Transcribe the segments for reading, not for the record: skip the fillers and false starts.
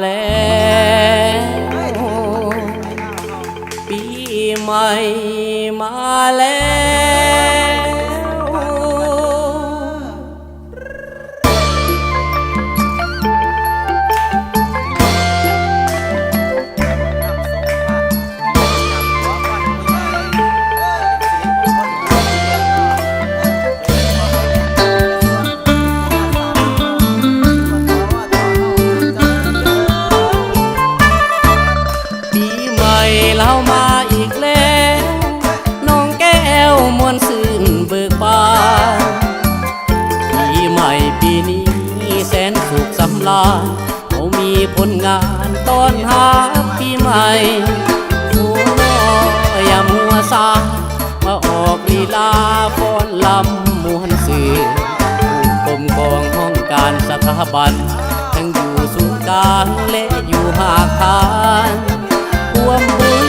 แล้วปีใหม่มาแล้วเรามาอีกแล้วน้องแก้วมวลซื่นเบิกบานปีใหม่ปีนี้แสนสุขสำราญเขามีผลงานต้อนรับปีใหม่หัวน้อยอย่ามัวซามาออกลีลาฟ้อนลำมวลซื่นกรมกองห้องการสถาบันทั้งอยู่ศูนย์กลางและอยู่หาคารรวมบุญ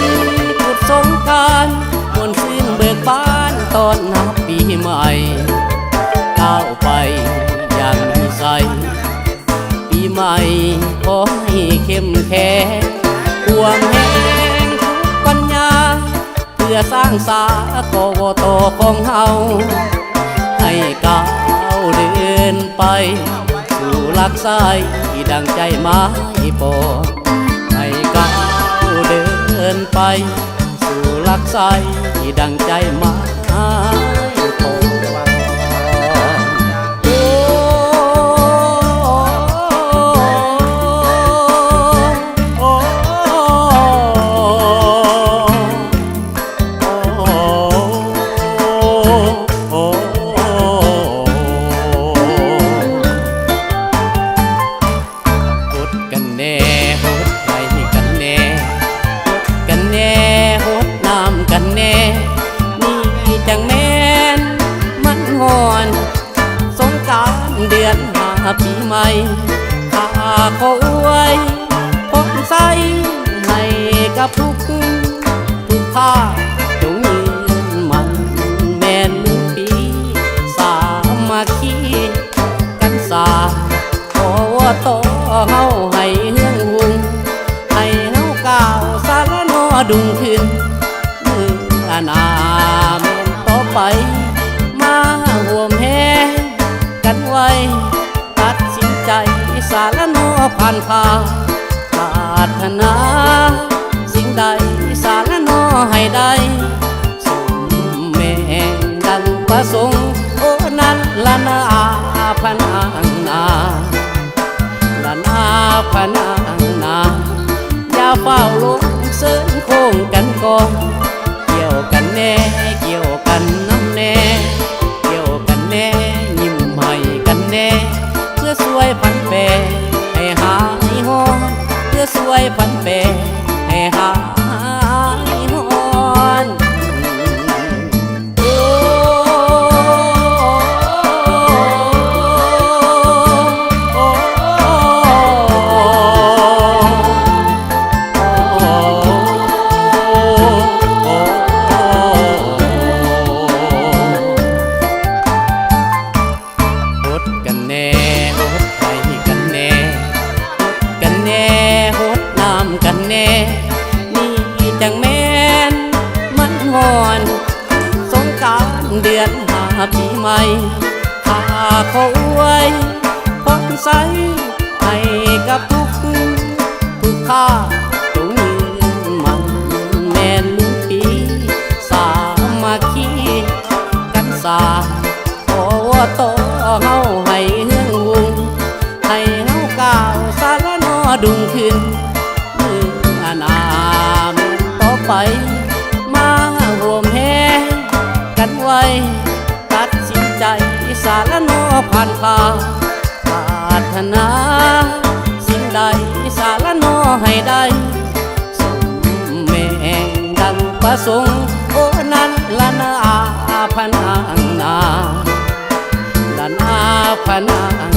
กุศลสงกรานต์มวลซื่นเบิกบานตอนนับปีใหม่ก้าวไปอย่างมีใจปีใหม่ขอให้เข้มแข็งความแห่งทุกปัญญาเพื่อสร้างสากวตของเฮาให้ก้าวเดินไปสู่หลักไสดังใจไม้ปองให้ก้าวเดินไปสู่หลักไสดังใจไม้ปองเดือนหาปีใหม่ข้าขออวยพรใสให้กับทุกภาคจงยืนมันแม่นปีสามัคคีกันสาขอต่อเฮาให้เฮืองหุ่งให้เฮาก้าวสารนอดุงขึ้นเมื่อนาแม่นต่อไปมาห่วมแหกันไว้ตัดสินใจสารนอผ่านพาปรารถนาสิ่งใดสารนอให้ได้สมแม่งดังประสงค์โอ้นั้นละนาพนางนาละนาพนางนาอย่าเฝ้าลงเสิร์โค้งกันก่อนเกี่ยวกันแน่เกี่ยวกันน้ำแน่เกี่ยวกันแน่เพื่อสวยพันแปรให้หายหอนเพื่อสวยพันแปรให้หายหอนกันแน่นี่จังแม่นมันหอนสงกรานต์เดือนหาปีใหม่ข้าขออวยพรใสให้กับทุกข้าจงยืนมันแม่นปีสามัคคีกันสาขอต่อเฮาให้เฮืองหุ่งให้เฮาก้าวสารนอดุงขึ้นนาแม่นต่อไปมาห่วมแหกันไว้ตัดสินใจสารนอผ่านพาปรารถนาสิ่งใดสารนอให้ได้สมแม่งดังประสงค์โอ้นั้นละนาพนางนาละนาพนาง